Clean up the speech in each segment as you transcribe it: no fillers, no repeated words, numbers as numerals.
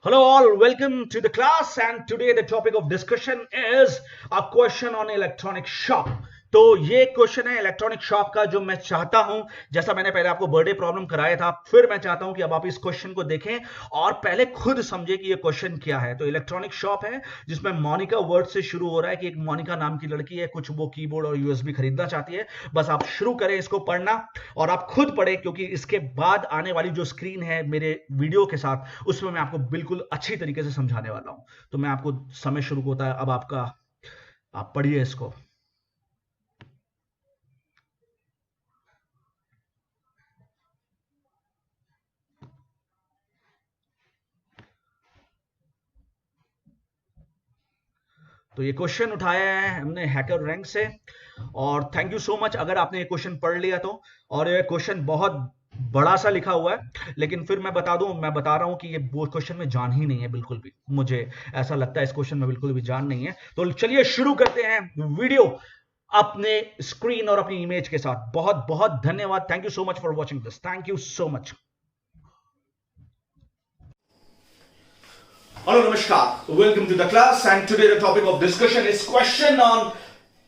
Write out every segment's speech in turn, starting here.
Hello all, welcome to the class and today the topic of discussion is a question on electronic shop। तो ये question है electronic shop का जो मैं चाहता हूं, जैसा मैंने पहले आपको बर्थडे प्रॉब्लम कराया था, फिर मैं चाहता हूं कि अब आप इस क्वेश्चन को देखें और पहले खुद समझे कि ये क्वेश्चन क्या है। तो इलेक्ट्रॉनिक शॉप है जिसमें मोनिका वर्ड से शुरू हो रहा है कि एक मोनिका नाम की लड़की है, कुछ वो कीबोर्ड और यूएसबी खरीदना चाहती है। बस आप शुरू करें इसको पढ़ना और आप खुद पढ़ें, क्योंकि इसके बाद आने वाली जो स्क्रीन है मेरे वीडियो के साथ, उसमें मैं आपको बिल्कुल अच्छी तरीके से समझाने वाला हूं। तो मैं आपको समय शुरू होता है अब आपका, आप पढ़िए इसको। तो ये क्वेश्चन उठाया है हमने हैकर रैंक से और थैंक यू सो मच अगर आपने ये क्वेश्चन पढ़ लिया तो। और ये क्वेश्चन बहुत बड़ा सा लिखा हुआ है, लेकिन फिर मैं बता दूं, मैं बता रहा हूं कि ये वो क्वेश्चन में जान ही नहीं है बिल्कुल भी। मुझे ऐसा लगता है इस क्वेश्चन में बिल्कुल भी जान नहीं है। तो चलिए शुरू करते हैं वीडियो अपने स्क्रीन और अपनी इमेज के साथ। बहुत बहुत धन्यवाद। Thank you so much for watching this. Thank you so much. Hello, Namaskar. Welcome to the class and today the topic of discussion is question on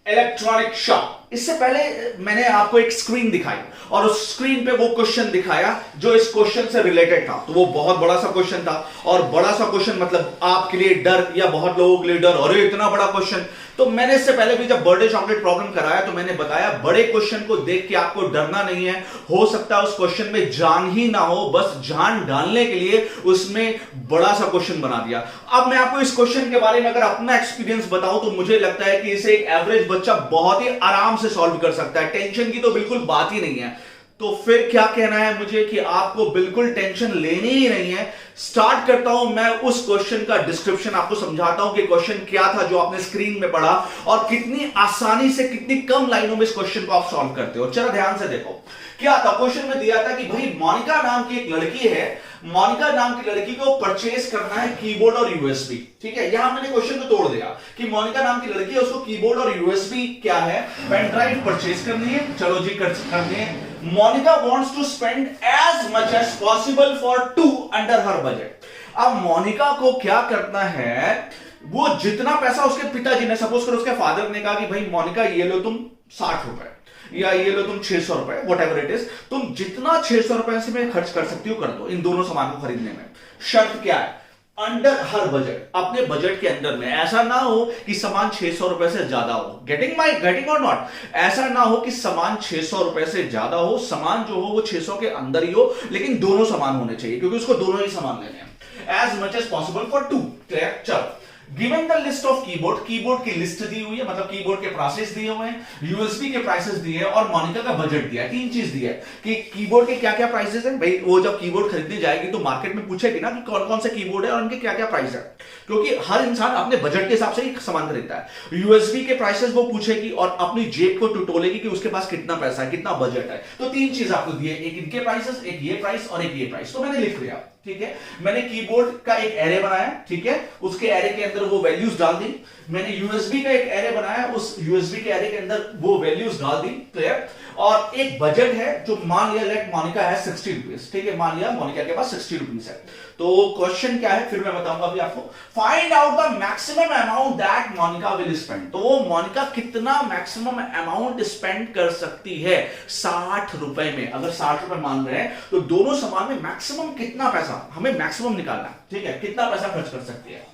electronic shop. इससे पहले मैंने आपको एक स्क्रीन दिखाई और उस स्क्रीन पे वो क्वेश्चन दिखाया जो इस क्वेश्चन से रिलेटेड था। तो वो बहुत बड़ा सा क्वेश्चन था और बड़ा सा क्वेश्चन मतलब आपके लिए डर या बहुत लोगों के लिए डर, अरे इतना बड़ा क्वेश्चन। तो मैंने इससे पहले भी जब बर्थडे चॉकलेट प्रॉब्लम कराया तो मैंने बताया बड़े क्वेश्चन को देख के आपको डरना नहीं है। हो सकता है उस क्वेश्चन में जान ही ना हो, बस जान डालने के लिए उसमें बड़ा सा क्वेश्चन बना दिया। अब मैं आपको इस क्वेश्चन के बारे में अगर अपना एक्सपीरियंस बताऊं तो मुझे लगता है कि इसे एक एवरेज बच्चा बहुत ही आराम से सॉल्व कर सकता है। टेंशन की तो बिल्कुल बात ही नहीं है। तो फिर क्या कहना है मुझे कि आपको बिल्कुल टेंशन लेनी ही नहीं है। स्टार्ट करता हूं मैं उस क्वेश्चन का डिस्क्रिप्शन, आपको समझाता हूं कि क्वेश्चन क्या था जो आपने स्क्रीन में पढ़ा और कितनी आसानी से, कितनी कम लाइनों में इस क्वेश्चन को आप सॉल्व करते हो। चलो ध्यान से देखो क्या था। क्वेश्चन में दिया था कि भाई मोनिका नाम की एक लड़की है, मोनिका नाम की लड़की को परचेज करना है कीबोर्ड और यूएसबी। ठीक है, यहां मैंने क्वेश्चन को तोड़ दिया कि मोनिका नाम की लड़की है, उसको कीबोर्ड और यूएसबी क्या है, पेन ड्राइव परचेज करनी है। चलो जी करनी है। Monica wants to spend as much as possible for to under her budget. अब मोनिका को क्या करना है, वो जितना पैसा उसके पिताजी ने, सपोज करो उसके फादर ने कहा कि भाई मोनिका ये लो तुम 60 रुपए या ये लो तुम 600 रुपए, वट एवर इट इज, तुम जितना 600 रुपए से में खर्च कर सकती हो कर दो इन दोनों सामान को खरीदने में। शर्त क्या है, अंडर हर बजट, अपने बजट के अंदर में। ऐसा ना हो कि सामान 600 रुपए से ज्यादा हो। गेटिंग और नॉट, ऐसा ना हो कि सामान 600 रुपए से ज्यादा हो, सामान जो हो वो 600 के अंदर ही हो, लेकिन दोनों सामान होने चाहिए क्योंकि उसको दोनों ही सामान लेने हैं। As much as possible for two. चलो, given the list of keyboard, keyboard की लिस्ट दी हुई है, मतलब कीबोर्ड के प्राइसेस दिए हुए हैं, यूएसबी के प्राइसेस दिए हैं और मोनिका का बजट दिया है। तीन चीज दिया है कि कीबोर्ड के क्या क्या प्राइसेस हैं। भाई वो जब कीबोर्ड खरीदने जाएगी तो मार्केट में पूछेगी ना कि कौन कौन से कीबोर्ड है और उनके क्या क्या प्राइस है, क्योंकि हर इंसान अपने बजट के हिसाब से ही सामान खरीदता है। यूएसबी के प्राइसेस वो पूछेगी और अपनी जेब को टटोलेगी कि उसके पास कितना पैसा है, कितना बजट है। तो तीन चीज आपको दिए, एक इनके प्राइसेस, एक ये प्राइस और एक ये प्राइस। तो मैंने लिख लिया। ठीक है, मैंने कीबोर्ड का एक एरे बनाया, ठीक है, उसके एरे के अंदर वो वैल्यूज डाल दी। मैंने यूएसबी का एक एरे बनाया, उस यूएसबी के एरे के अंदर वो वैल्यूज डाल दी। क्लियर। और एक बजट है जो मान लिया लेट मोनिका है 60 रुपीज। ठीक है, मान लिया मोनिका के पास 60 रुपीज है। तो क्वेश्चन क्या है फिर मैं बताऊंगा अभी आपको। Find out the maximum amount that Monica will spend. तो वो मोनिका कितना मैक्सिमम अमाउंट स्पेंड कर सकती है 60 रुपए में। अगर 60 रुपए मान रहे हैं तो दोनों सामान में मैक्सिमम कितना पैसा हमें मैक्सिमम निकालना है। ठीक है, कितना पैसा खर्च कर सकती है।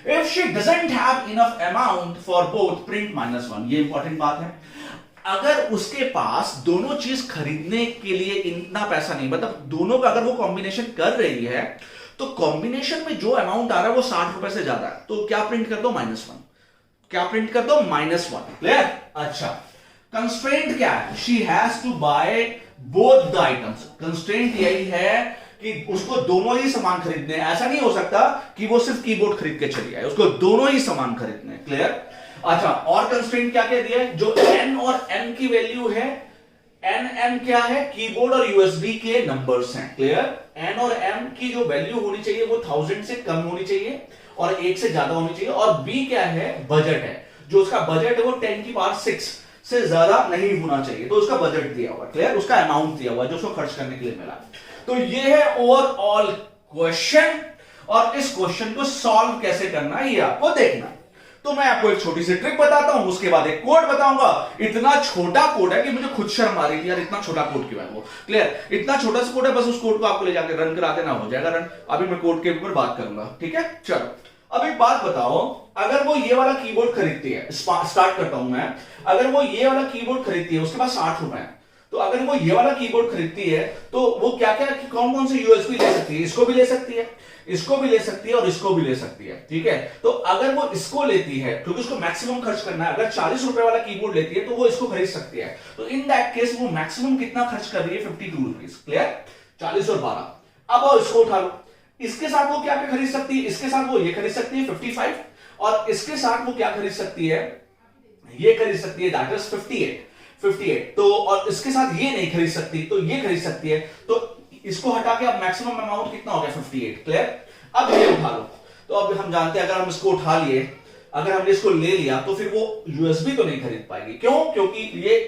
If she doesn't have enough amount for both, print -1। ये इंपॉर्टेंट बात है। अगर उसके पास दोनों चीज खरीदने के लिए इतना पैसा नहीं, मतलब दोनों का अगर वो कॉम्बिनेशन कर रही है तो कॉम्बिनेशन में जो अमाउंट आ रहा है वो 60 रुपए से ज्यादा है, तो क्या प्रिंट कर दो -1। क्या प्रिंट कर दो -1। क्लियर। अच्छा, कंस्ट्रेंट क्या है, she has to buy both the items. Constraint यही है कि उसको दोनों ही सामान खरीदने हैं। ऐसा नहीं हो सकता कि वो सिर्फ कीबोर्ड खरीद के चली आए, उसको दोनों ही सामान खरीदने हैं। क्लियर। अच्छा, और कंस्ट्रेंट क्या क्या दिया है, जो n और m की वैल्यू है, n क्या है, कीबोर्ड और यूएसबी के नंबर्स हैं। क्लियर। n और m की जो वैल्यू होनी चाहिए वो 1000 से कम होनी चाहिए और 1 से ज्यादा होनी चाहिए। और b क्या है, बजट है, जो उसका बजट है वो 10 की पावर 6 से ज्यादा नहीं होना चाहिए, तो उसका बजट दिया हुआ। क्लियर। उसका अमाउंट दिया हुआ जो उसको खर्च करने के लिए मिला। तो ये है ओवरऑल क्वेश्चन और इस क्वेश्चन को सॉल्व कैसे करना है ये आपको देखना है। तो मैं आपको एक छोटी सी ट्रिक बताता हूं, उसके बाद एक कोड बताऊंगा। इतना छोटा कोड है कि मुझे खुद शर्म आ रही थी यार, इतना छोटा कोड क्यों है वो। क्लियर? इतना छोटा सा कोड है, बस उस कोड को आपको ले जाकर रन करा देना, हो जाएगा रन। अभी मैं कोड के ऊपर बात करूंगा, ठीक है। चलो अब एक बात बताओ, अगर वो ये वाला कीबोर्ड खरीदती है, स्टार्ट करता हूं मैं, अगर वो ये वाला कीबोर्ड खरीदती है, उसके पास 60 रुपए है, तो अगर वो ये वाला कीबोर्ड खरीदती है तो वो क्या क्या कौन कौन से यूएसबी ले सकती है? इसको भी ले सकती है, इसको भी ले सकती है और इसको भी ले सकती है, ठीक है। तो अगर वो इसको लेती है, क्योंकि उसको मैक्सिमम खर्च करना है, अगर 40 रुपए वाला कीबोर्ड लेती है तो वो इसको खरीद सकती है। तो इन दैट केस वो मैक्सिमम कितना खर्च कर रही है? 52 रुपीज। क्लियर? 40 और 12। अब आओ इसको उठा लो, इसके साथ वो क्या क्या खरीद सकती है? इसके साथ वो ये खरीद सकती है 55, और इसके साथ वो क्या खरीद सकती है? ये खरीद सकती है, दैट इज 58। तो और इसके साथ ये नहीं खरीद सकती, तो ये खरीद सकती है। तो इसको हटा के अब मैक्सिमम अमाउंट कितना हो गया? 58। क्लियर? अब ये उठा लो। तो अब हम जानते हैं अगर हम इसको उठा लिए, अगर हमने इसको ले लिया, तो फिर वो यूएसबी तो नहीं खरीद पाएगी। क्यों? क्योंकि ये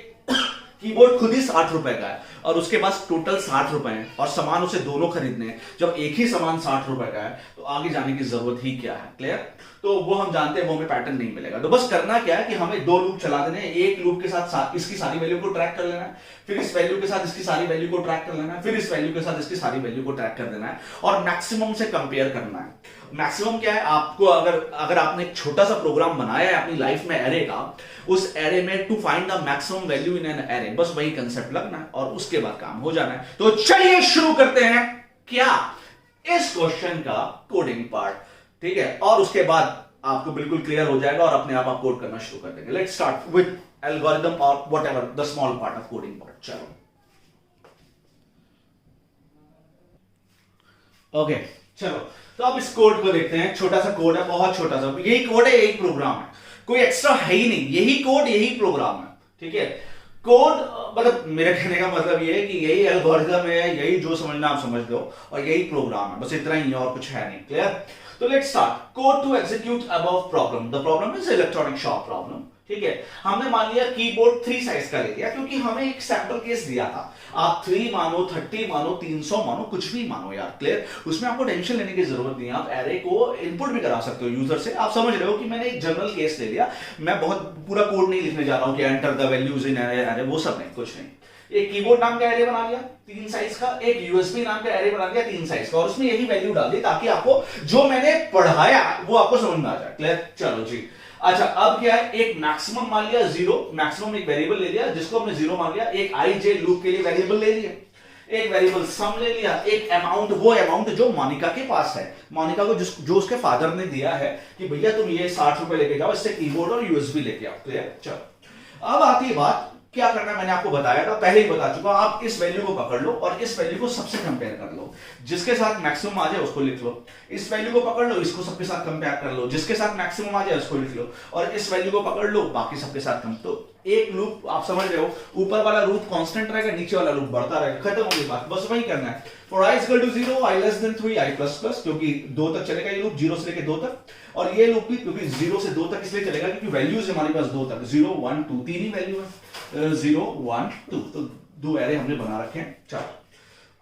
कीबोर्ड खुद ही 60 रुपए का है और उसके पास टोटल 60 रुपए हैं और सामान उसे दोनों खरीदने हैं। जब एक ही सामान 60 रुपए का है तो आगे जाने की जरूरत ही क्या है? क्लियर? तो वो हम जानते हैं, वो हमें पैटर्न नहीं मिलेगा। तो बस करना क्या है कि हमें 2 लूप चला देने हैं। एक लूप के साथ इसकी सारी वैल्यू को ट्रैक कर लेना है, फिर इस वैल्यू के साथ इसकी सारी वैल्यू को ट्रैक कर लेना है, फिर इस वैल्यू के साथ इसकी सारी वैल्यू को ट्रैक कर देना है और मैक्सिमम से कंपेयर करना है। मैक्सिमम क्या है? आपको अगर आपने एक छोटा सा प्रोग्राम बनाया है अपनी लाइफ में एरे का, उस एरे में to find the maximum value in an array, बस वही कंसेप्ट लगना है और उसके बाद काम हो जाना है। तो चलिए शुरू करते हैं क्या इस क्वेश्चन का कोडिंग पार्ट, ठीक है। और उसके बाद आपको बिल्कुल क्लियर हो जाएगा और अपने आप कोड करना शुरू कर देंगे। लेट्स स्टार्ट विद एल्गोरिथम और whatever the small part of coding part. चलो ओके, चलो तो अब इस कोड को देखते हैं। छोटा सा कोड है, बहुत छोटा सा, यही कोड है, यही प्रोग्राम है, कोई एक्स्ट्रा है ही नहीं, यही कोड यही प्रोग्राम है, ठीक है। कोड मतलब मेरे कहने का मतलब ये है कि यही एल्गोरिथम है, यही जो समझना आप समझ लो और यही प्रोग्राम है, बस इतना ही है और कुछ है नहीं। क्लियर? तो let's start. Code to execute above problem. The problem is electronic shop problem, ठीक है। हमने मान लिया कीबोर्ड 3 साइज का ले लिया क्योंकि हमें एक सैंपल केस दिया था। आप 3 मानो, 30 मानो, 300 मानो, कुछ भी मानो यार। क्लियर? उसमें आपको टेंशन लेने की जरूरत नहीं है। आप एरे को इनपुट भी करा सकते हो यूजर से। आप समझ रहे हो कि मैंने एक जनरल केस ले लिया, मैं बहुत पूरा कोड नहीं लिखने जा रहा हूं कि enter the values in array, वो सब नहीं, कुछ नहीं। एक कीबोर्ड नाम का एरे बना लिया 3 साइज का, एक यूएसबी नाम का एरे बना लिया 3 साइज का और उसमें यही वैल्यू डाल दी ताकि आपको जो मैंने पढ़ाया वो आपको समझ में आ जाए। क्लियर? चलो जी। अच्छा अब क्या है? एक मैक्सिमम मान लिया 0, मैक्सिमम एक वेरिएबल ले लिया जिसको हमने 0 मान लिया। एक आई जे लूप के लिए वेरिएबल ले लिया, एक वेरिएबल सम ले लिया, एक अमाउंट, वो अमाउंट जो मोनिका के पास है, मोनिका को जो उसके फादर ने दिया है कि भैया तुम ये 60 रुपए लेके जाओ, इससे कीबोर्ड और यूएसबी लेके आओ। क्लियर? चलो अब आती है बात, क्या करना है मैंने आपको बताया था, पहले ही बता चुका। आप इस वैल्यू को पकड़ लो और इस वैल्यू को सबसे कंपेयर कर लो, जिसके साथ मैक्सिमम आ जाए उसको लिख लो। इस वैल्यू को पकड़ लो, इसको सबके साथ कंपेयर कर लो, जिसके साथ मैक्सिमम आ जाए उसको लिख लो और इस वैल्यू को पकड़ लो, बाकी सबके साथ कम। तो एक लूप आप समझ रहे हो, ऊपर वाला लूप कांस्टेंट रहेगा, नीचे वाला लूप बढ़ता रहेगा, खत्म हो गई बात। बस वही करना है। For i equal to 0, i less than 3, i plus plus, क्योंकि 2 तक चलेगा ये लूप, 0 से लेके 2 तक। और ये लूप भी क्योंकि 0 से 2 तक इसलिए चलेगा क्योंकि वैल्यूज हमारे पास 2 तक, 0 1 2 तीन ही वैल्यू है, 0 1 2, तो 2 एरे हमने बना रखे हैं। चलो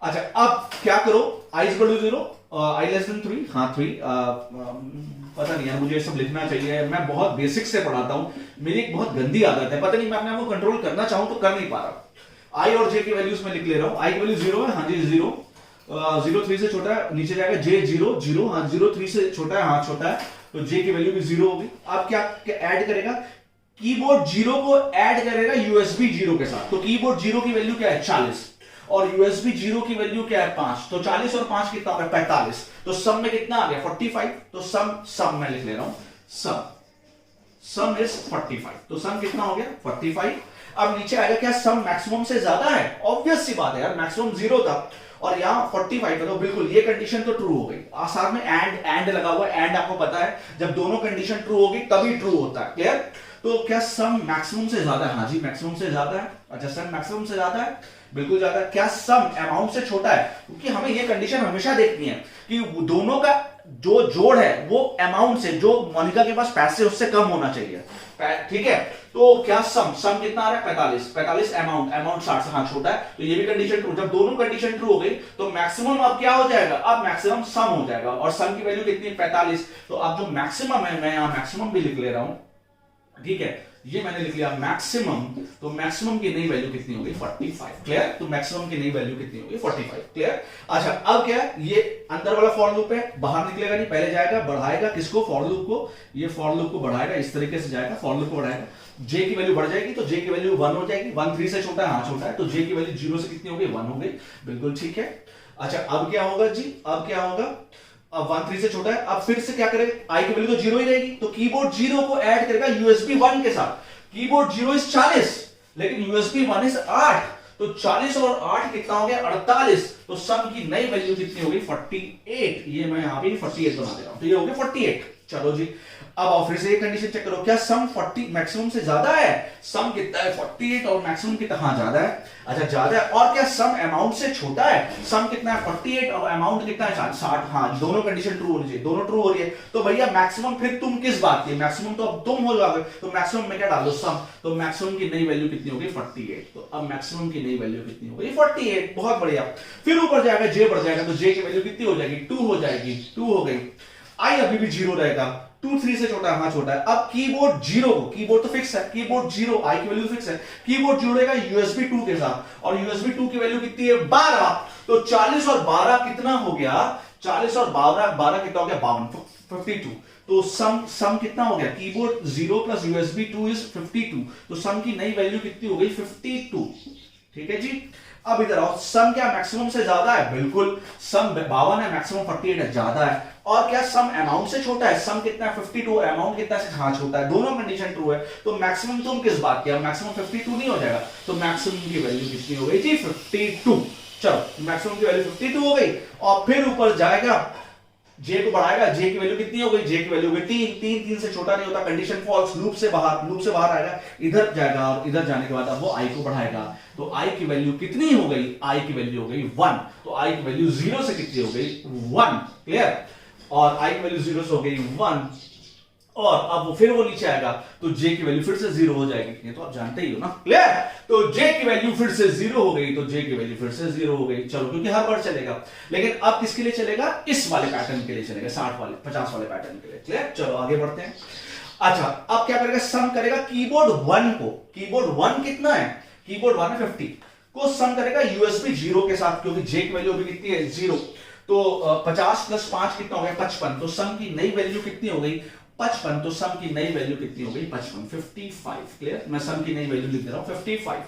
अच्छा अब क्या करो, i equal to 0, i less than 3, हाँ 3, पता नहीं यार मुझे ये सब लिखना चाहिए, मैं बहुत बेसिक से पढ़ाता हूं, मेरी एक बहुत गंदी आदत है, पता नहीं मैं अपने आप को कंट्रोल करना चाहूं तो कर नहीं पा रहा। i और j की वैल्यूज में लिख ले रहा हूं। i की वैल्यू 0 है, हाँ जी 0, 0 3 से छोटा है, नीचे जाएगा j 0 0, हाँ 0 3 से छोटा है, हाँ छोटा है, तो j की वैल्यू भी 0 होगी। अब क्या ऐड करेगा, कीबोर्ड 0 को ऐड करेगा यूएसबी 0 के साथ। तो कीबोर्ड 0 की वैल्यू क्या है 40 और यूएसबी 0 की वैल्यू क्या है 5, तो 40 और 5 कितना होगा 45। तो सम में कितना आ गया 45, तो सम मैं लिख ले रहा हूं, सम इज 45, तो सम कितना हो गया 45। अब नीचे आएगा क्या, सम मैक्सिमम से ज्यादा है, ऑब्वियस सी बात है यार, मैक्सिमम 0 था और यहां 45 है, तो बिल्कुल ये कंडीशन तो ट्रू हो गई। आसार में एंड लगा हुआ है, एंड आपको पता है जब दोनों कंडीशन ट्रू होगी तभी ट्रू होता है। क्लियर? तो क्या सम मैक्सिमम से ज्यादा है, हाँ जी मैक्सिमम से ज्यादा है। अच्छा सम मैक्सिमम से ज्यादा है, बिल्कुल ज्यादा है। क्या सम अमाउंट से छोटा है, क्योंकि हमें ये कंडीशन हमेशा देखनी है कि दोनों का जो जोड़ है वो अमाउंट से, जो मोनिका के पास पैसे उससे कम होना चाहिए, ठीक है। तो क्या सम कितना आ रहा है 45 अमाउंट 60 से हाँ छोटा है, तो ये भी कंडीशन ट्रू। जब दोनों कंडीशन ट्रू हो गई तो मैक्सिमम अब क्या हो जाएगा, अब मैक्सिमम सम हो जाएगा, और सम की वैल्यू कितनी है 45। तो अब जो मैक्सिमम है, मैं यहां मैक्सिमम भी लिख ले रहा हूं, ठीक है, ये मैंने लिख लिया मैक्सिमम। तो मैक्सिमम की नई वैल्यू कितनी होगी 45। क्लियर, तो मैक्सिमम की नई वैल्यू कितनी होगी 45। क्लियर। अच्छा अब क्या है, ये अंदर वाला फॉर लूप है, बाहर निकलेगा नहीं, पहले जाएगा बढ़ाएगा किसको, फॉर लूप को, ये फॉर लूप को बढ़ाएगा, इस तरीके से जाएगा, फॉर लूप को बढ़ाएगा, जे की वैल्यू बढ़ जाएगी तो जे की वैल्यू 1 हो जाएगी, 1 3 से छोटा है, हाँ छोटा है, तो जे की वैल्यू 0 से कितनी हो गई 1 हो गई, बिल्कुल ठीक है। अच्छा अब क्या होगा जी, अब क्या होगा, अब 1 3 से छोटा है, अब फिर से क्या करेगा, आई की वैल्यू तो 0 ही रहेगी, तो कीबोर्ड 0 को ऐड करेगा यूएसबी 1 के साथ। कीबोर्ड 0 इज 40 लेकिन यूएसबी 1 इज 8, तो 40 और 8 कितना हो गया 48, तो सम की नई वैल्यू कितनी होगी 48। ये मैं यहां पे 48 बना दे रहा हूं, तो ये हो गया 48। चलो जी अब आओ फिर से ये कंडीशन चेक करो, क्या सम 40 मैक्सिमम से ज्यादा है, सम कितना है 48 और मैक्सिमम कितना, हाँ ज्यादा है, अच्छा ज्यादा है, और क्या सम अमाउंट से छोटा है, सम कितना है 48 और अमाउंट कितना है 60, हाँ दोनों कंडीशन ट्रू होनी चाहिए, दोनों ट्रू हो रही है, तो भैया मैक्सिमम फिर तुम किस बात की, मैक्सिमम तो अब तुम हो जाओगे, तो मैक्सिमम में क्या डाल दो सम, तो मैक्सिमम की नई वैल्यू कितनी होगी 48, तो अब मैक्सिमम की नई वैल्यू कितनी होगी 48, बहुत बढ़िया। फिर ऊपर जाएगा जे बढ़ जाएगा, तो जे की वैल्यू कितनी हो जाएगी 2 हो जाएगी, 2 हो गई, आई अभी भी 0 रहेगा, 2 3 से छोटा है, हाँ छोटा है। अब कीबोर्ड 0 को, कीबोर्ड तो फिक्स है, कीबोर्ड 0 आई की वैल्यू फिक्स है, कीबोर्ड जुड़ेगा यूएसबी 2 के साथ, और यूएसबी 2 की वैल्यू कितनी है 12, तो 40 और 12 कितना हो गया, 40 और 12 कितना हो गया 52, 52, तो सम कितना हो गया, कीबोर्ड 0 प्लस यूएसबी 2 इज 52, तो सम की नई वैल्यू कितनी हो गई 52। ठीक है जी। अब इधर आओ, सम क्या मैक्सिमम से ज्यादा है, बिल्कुल, सम 52 है, मैक्सिमम 48 है, ज्यादा है, और क्या सम अमाउंट से छोटा है, सम कितना है 52, अमाउंट कितना है हाँ छोटा है, दोनों कंडीशन ट्रू है, तो मैक्सिमम तुम किस बात की, मैक्सिमम 52 नहीं हो जाएगा, तो मैक्सिमम की वैल्यू कितनी हो गई जी 52। चलो मैक्सिमम की वैल्यू 52 हो गई, और फिर ऊपर जाएगा जे को बढ़ाएगा, जे की वैल्यू कितनी हो गई, जे की वैल्यू हो गई 3 से छोटा नहीं होता, कंडीशन फॉल्स, लूप से बाहर आएगा, इधर जाएगा, और इधर जाने के बाद अब वो आई को बढ़ाएगा, तो आई की वैल्यू कितनी हो गई, आई की वैल्यू हो गई 1, तो आई की वैल्यू 0 से कितनी हो गई 1। क्लियर, और आई की वैल्यू 0 से हो गई 1, और अब वो फिर वो नीचे आएगा, तो जे की वैल्यू फिर से 0 हो जाएगी, ये तो आप जानते ही हो ना। क्लियर, तो जे की वैल्यू फिर से 0 हो गई, तो जे की वैल्यू फिर से 0 हो गई, चलो, क्योंकि हर बार चलेगा, लेकिन अब किसके लिए चलेगा, इस वाले पैटर्न के लिए चलेगा, 50 वाले पैटर्न के लिए। क्लियर, चलो आगे बढ़ते हैं। अच्छा अब क्या करेगा, सम करेगा कीबोर्ड 1 को, कीबोर्ड 1 कितना है, कीबोर्ड 1 है 50 को सम करेगा यूएसबी 0 के साथ, क्योंकि जे की वैल्यू अभी कितनी है 0, तो 50 प्लस 5 कितना हो गया 55, तो सम की नई वैल्यू कितनी हो गई 55, तो सम की नई वैल्यू कितनी हो गई 55। क्लियर, मैं सम की नई वैल्यू लिख दे रहा हूं 55।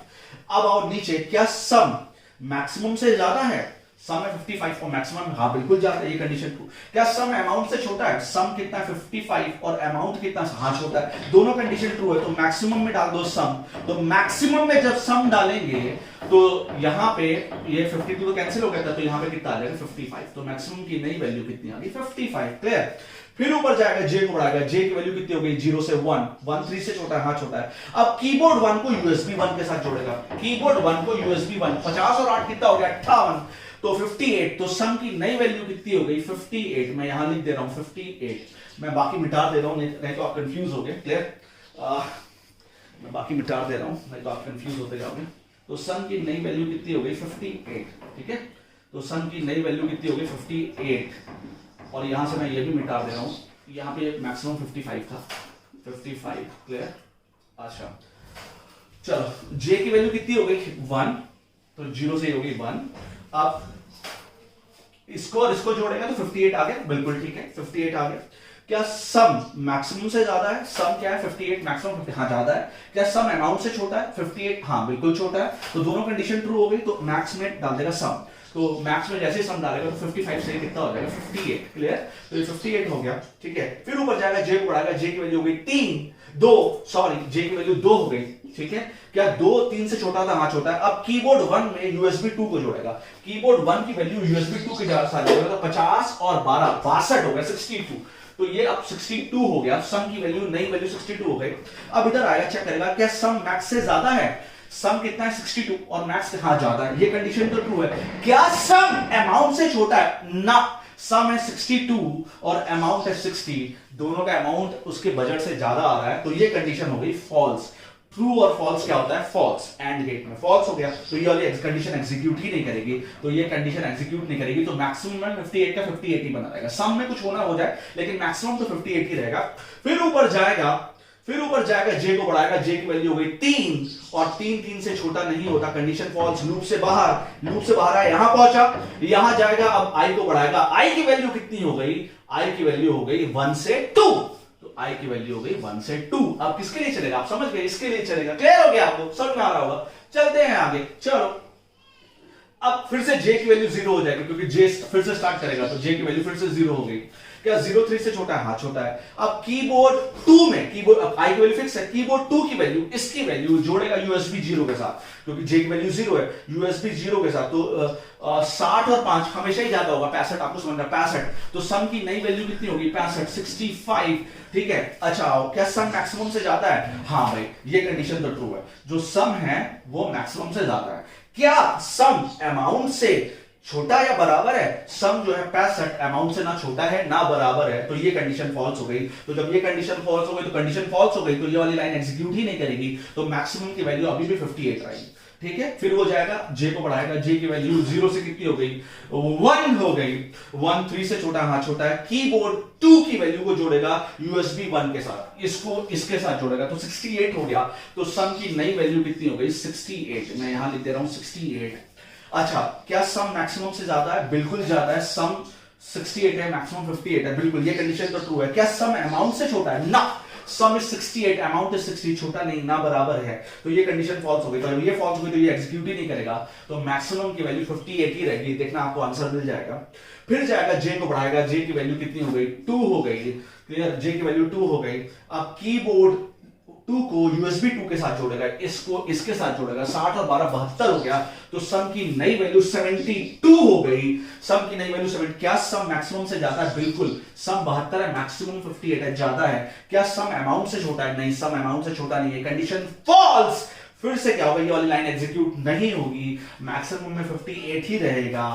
अब आओ नीचे, क्या सम मैक्सिमम से ज्यादा है, सम है 55 और मैक्सिमम हाँ बिल्कुल ज्यादा है, ये कंडीशन ट्रू। क्या सम अमाउंट से छोटा है, सम कितना है 55 और अमाउंट कितना हाँ छोटा है, दोनों कंडीशन ट्रू है, तो मैक्सिमम में डाल दो सम, तो मैक्सिमम में जब सम डालेंगे तो यहां पे ये 52 तो कैंसिल हो गया था, तो यहां पे कितना आ जाएगा 55, तो मैक्सिमम की नई वैल्यू कितनी आ गई 55। क्लियर, फिर ऊपर जाएगा जे को बढ़ाएगा, जे की वैल्यू कितनी हो गई 0 से 1, 1 3 से छोटा है हाँ छोटा है। अब कीबोर्ड 1 को यूएसबी 1 के साथ जोड़ेगा, कीबोर्ड 1 को यूएसबी 1, 50 और 8 कितना हो गया 58, तो 58, तो सम की नई वैल्यू कितनी हो गई 58, मैं यहां लिख दे रहा हूं 58, मैं बाकी मिटा दे रहा हूं, नहीं तो आप कंफ्यूज हो गए। क्लियर, मैं बाकी मिटा दे रहा हूं, नहीं तो आप कंफ्यूज होते जाओगे। तो सम की नई वैल्यू कितनी हो गई 58, ठीक है, तो सम की नई वैल्यू कितनी हो गई 58, और यहां से मैं ये भी मिटा दे रहा हूं, यहां पे मैक्सिमम 55 था 55। क्लियर, अच्छा चलो, जे की वैल्यू कितनी हो गई 1, तो 0 से हो गई 1, अब इसको और इसको जोड़ेगा तो 58 आ गया, बिल्कुल ठीक है 58 आ गया। क्या सम मैक्सिमम से ज्यादा है, सम क्या है 58, मैक्सिमम 50 हाँ ज्यादा है। क्या सम अमाउंट से छोटा है 58, हाँ बिल्कुल छोटा है, तो दोनों कंडीशन ट्रू हो गई, तो मैक्स में डाल देगा सम, तो मैक्स में जैसे सम डालेगा तो 55 से कितना हो जाएगा 58। क्लियर, तो ये 58 हो गया, ठीक है। फिर ऊपर जाएगा जे को बढ़ाएगा, जे की वैल्यू हो गई 2 जे की वैल्यू 2 हो गई, ठीक है। क्या 2 3 से छोटा था हाँ छोटा है। अब कीबोर्ड 1 में यूएसबी 2 को जोड़ेगा, कीबोर्ड 1 की वैल्यू यूएसबी 2 के साथ जोड़ेगा, तो 50 और 12 62 हो गया 62, तो ये अब 62 हो गया, सम की वैल्यू नई वैल्यू 62 हो गई। अब इधर आएगा चेक करेगा, क्या सम मैक्स से ज्यादा है, सम कितना है 62 और मैक्स हाँ ज्यादा है, ये कंडीशन तो ट्रू है। क्या सम अमाउंट से छोटा है, ना, सम है 62 और अमाउंट है 60, दोनों का अमाउंट उसके बजट से ज्यादा आ रहा है, तो ये कंडीशन हो गई फॉल्स। ट्रू और फॉल्स क्या होता है, फॉल्स एंड गेट में फॉल्स हो गया तो ये वाली कंडीशन एग्जीक्यूट ही नहीं करेगी, तो ये कंडीशन एग्जीक्यूट नहीं करेगी, तो मैक्सिमम में 58 का 58 ही बना रहेगा, सम में कुछ होना हो जाए लेकिन मैक्सिमम तो 58 ही रहेगा। फिर ऊपर जाएगा जे को बढ़ाएगा, जे की वैल्यू हो गई 3 और 3 से छोटा नहीं होता, कंडीशन फॉल्स, लूप से बाहर आया, यहां पहुंचा, यहां जाएगा, अब आई को बढ़ाएगा, आई की वैल्यू कितनी हो गई, आई की वैल्यू हो गई 1 से 2, तो आई की वैल्यू हो गई 1 से 2। अब किसके लिए चलेगा, आप समझ गए, इसके लिए चलेगा, क्लियर हो गया, आपको समझ में आ रहा होगा। चलते हैं आगे, चलो अब फिर से जे की वैल्यू 0 हो जाएगी क्योंकि जे फिर से स्टार्ट करेगा, तो जे की वैल्यू फिर से 0 हो गई। क्या 0 3 से छोटा है, हाँ छोटा है। अब कीबोर्ड 2 में, कीबोर्ड अब आई की वैल्यू फिक्स है, कीबोर्ड 2 की वैल्यू इसकी वैल्यू जोड़ेगा यूएसबी 0 के साथ, क्योंकि जे की वैल्यू 0 है, यूएसबी 0 के साथ, तो 60 और 5 हमेशा ही ज्यादा होगा, 65 आपको समझना, 65, तो सम की नई वैल्यू कितनी होगी 65, 65, ठीक है। अच्छा क्या सम मैक्सिमम से ज्यादा है, हाँ भाई ये कंडीशन तो ट्रू है, जो सम है वो मैक्सिमम से ज्यादा है। क्या सम अमाउंट से छोटा या बराबर है, सम जो है 65 अमाउंट से ना छोटा है ना बराबर है, तो ये कंडीशन फॉल्स हो गई। तो जब ये कंडीशन फॉल्स हो गई तो कंडीशन फॉल्स हो गई, तो ये वाली लाइन एग्जीक्यूट ही नहीं करेगी, तो मैक्सिमम की वैल्यू अभी भी 58 रहेगी, ठीक है। फिर वो जाएगा, जे को बढ़ाएगा, जे की वैल्यू 0 से कितनी हो गई 1 हो गई, 1 3 से छोटा, हाँ छोटा है। कीबोर्ड 2 की वैल्यू को जोड़ेगा यूएसबी 1 के साथ, इसको इसके साथ जोड़ेगा, तो 68 हो गया, तो सम की नई वैल्यू कितनी हो गई 68, मैं यहां लिख दे रहा हूं 68। अच्छा क्या सम मैक्सिमम से ज्यादा है, बिल्कुल ज्यादा है, सम 68 है, मैक्सिमम 58 है, बिल्कुल ये कंडीशन तो ट्रू है। क्या सम अमाउंट से छोटा है, ना, सम इज 68 अमाउंट इज 60, छोटा नहीं ना बराबर है, तो ये कंडीशन फॉल्स हो गई। तो जब ये फॉल्स हो गई तो ये एग्जीक्यूट ही नहीं करेगा, तो मैक्सिमम की वैल्यू 58 ही रहेगी, देखना आपको आंसर मिल जाएगा। फिर जाएगा, जे को बढ़ाएगा, जे की वैल्यू कितनी हो गई 2 हो गई, क्लियर, जे की वैल्यू 2 हो गई। अब कीबोर्ड 2 को यूएसबी 2 के साथ जोड़ेगा, इसको इसके साथ जोड़ेगा, 60 और 12 72 हो गया, तो सम की नई वैल्यू 72 हो गई, सम की नई वैल्यू 70। क्या सम मैक्सिमम से ज्यादा है, बिल्कुल, सम 72 है, मैक्सिमम 58 है, ज्यादा है। क्या सम अमाउंट से छोटा है, नहीं, सम अमाउंट से छोटा नहीं है, कंडीशन फॉल्स। फिर से क्या होगा, ये वाली लाइन एग्जीक्यूट नहीं होगी, मैक्सिमम में 58 ही रहेगा।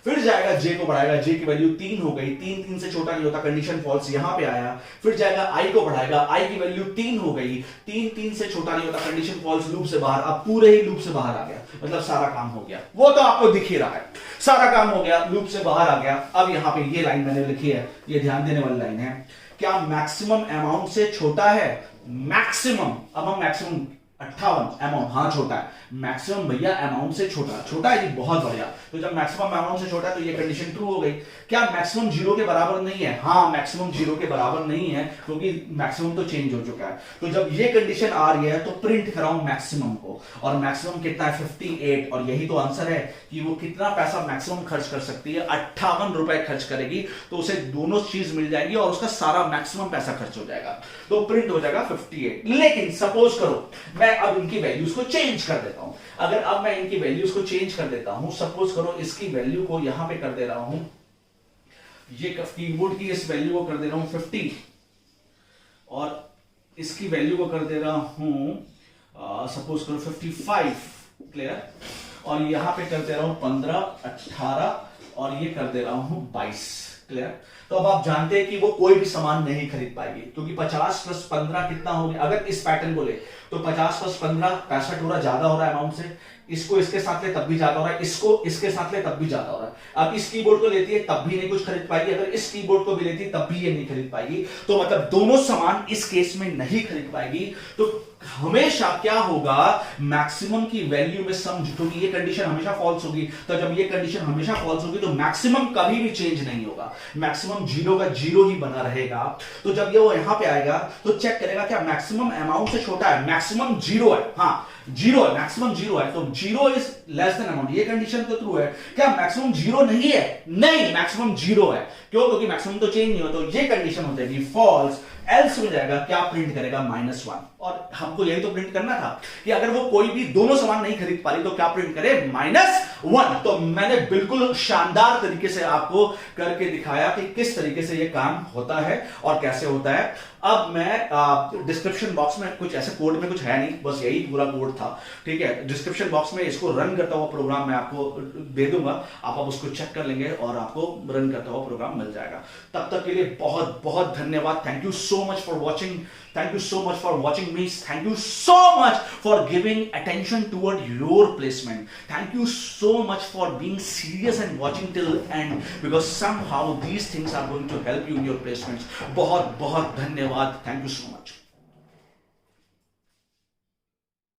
फिर जाएगा, जे को बढ़ाएगा, जे की वैल्यू 3 हो गई, 3 से छोटा नहीं होता, कंडीशन फॉल्स, यहां पे आया। फिर जाएगा, आई को बढ़ाएगा, आई की वैल्यू 3 हो गई, 3 से छोटा नहीं होता, कंडीशन फॉल्स, लूप से बाहर, अब पूरे ही लूप से बाहर आ गया, मतलब सारा काम हो गया, वो तो आपको दिख ही रहा है, सारा काम हो गया, लूप से बाहर आ गया। अब यहां पे ये लाइन मैंने लिखी है, ये ध्यान देने वाली लाइन है, क्या मैक्सिमम अमाउंट से छोटा है, मैक्सिमम, अब हम मैक्सिमम 58 अमाउंट, हाँ छोटा है, मैक्सिमम भैया अमाउंट से छोटा है जी, बहुत बढ़िया। तो जब मैक्सिमम अमाउंट से छोटा है तो ये कंडीशन ट्रू हो गई। क्या मैक्सिमम 0 के बराबर नहीं है, हाँ मैक्सिमम 0 के बराबर नहीं है, क्योंकि मैक्सिमम तो चेंज हो चुका है। तो जब ये कंडीशन आ रही है तो प्रिंट कराऊं मैक्सिमम को, और मैक्सिमम कितना है 58, और यही तो आंसर है कि वो कितना पैसा मैक्सिमम खर्च कर सकती है, 58 रुपए खर्च करेगी, तो उसे दोनों चीज मिल जाएगी और उसका सारा मैक्सिमम पैसा खर्च हो जाएगा, तो प्रिंट हो जाएगा 58। लेकिन सपोज करो मैं अब इनकी वैल्यूज को चेंज कर देता हूं, अगर अब मैं इनकी वैल्यूज को चेंज कर देता हूं, सपोज करो इसकी वैल्यू को यहां पे कर दे रहा हूं, ये कीबोर्ड की इस वैल्यू को कर दे रहा हूं 50, और इसकी वैल्यू को कर दे रहा हूं सपोज करो 55, क्लियर, और यहां पे कर दे रहा हूं 15, 18, और ये कर दे रहा हूं 22, क्लियर। तो अब आप जानते हैं कि वो कोई भी सामान नहीं खरीद पाएगी, क्योंकि 50 + 15 कितना हो गया, अगर इस पैटर्न को ले तो 50 + 15 65 हो रहा, ज्यादा हो रहा है अमाउंट से, इसको इसके साथ ले तब भी ज्यादा हो रहा है, इसको इसके साथ ले तब भी ज्यादा हो रहा है। अब इस कीबोर्ड को लेती है तब भी नहीं कुछ खरीद पाएगी, अगर इस कीबोर्ड को भी लेती है तब भी ये नहीं खरीद पाएगी, तो मतलब दोनों सामान इस केस में नहीं खरीद पाएगी। तो हमेशा क्या होगा, मैक्सिमम की वैल्यू में सम, क्योंकि ये कंडीशन हमेशा फॉल्स होगी, तो जब ये कंडीशन हमेशा फॉल्स होगी तो मैक्सिमम कभी भी चेंज नहीं होगा, मैक्सिमम 0 का 0 ही बना रहेगा। तो जब ये वो यहां पे आएगा तो चेक करेगा क्या मैक्सिमम अमाउंट से छोटा है, मैक्सिमम 0 है, हाँ 0 है, मैक्सिमम 0 है, तो 0 इज लेस देन अमाउंट, ये कंडीशन तो ट्रू है। क्या मैक्सिमम 0 नहीं है, नहीं मैक्सिमम 0 है, क्यों, क्योंकि मैक्सिमम तो चेंज नहीं हो, तो ये कंडीशन हो जाएगी फॉल्स। एल्स हो जाएगा, क्या प्रिंट करेगा -1, और हमको यही तो प्रिंट करना था कि अगर वो कोई भी दोनों सामान नहीं खरीद पा रही तो क्या प्रिंट करे -1। तो मैंने बिल्कुल शानदार तरीके से आपको करके दिखाया कि किस तरीके से ये काम होता है और कैसे होता है। अब मैं डिस्क्रिप्शन बॉक्स में कुछ ऐसे कोड में कुछ है नहीं, बस यही पूरा कोड था, ठीक है, डिस्क्रिप्शन बॉक्स बॉक्स में इसको रन करता हुआ प्रोग्राम मैं आपको दे दूंगा, आप उसको चेक कर लेंगे और आपको रन करता हुआ प्रोग्राम मिल जाएगा। तब तक के लिए बहुत बहुत धन्यवाद। Thank you so much for watching, thank you so much for watching me, thank you so much for giving attention toward your placement, thank you so much for being serious and watching till end, because somehow these things are going to help you in your placements. बहुत बहुत धन्यवाद, thank you so much.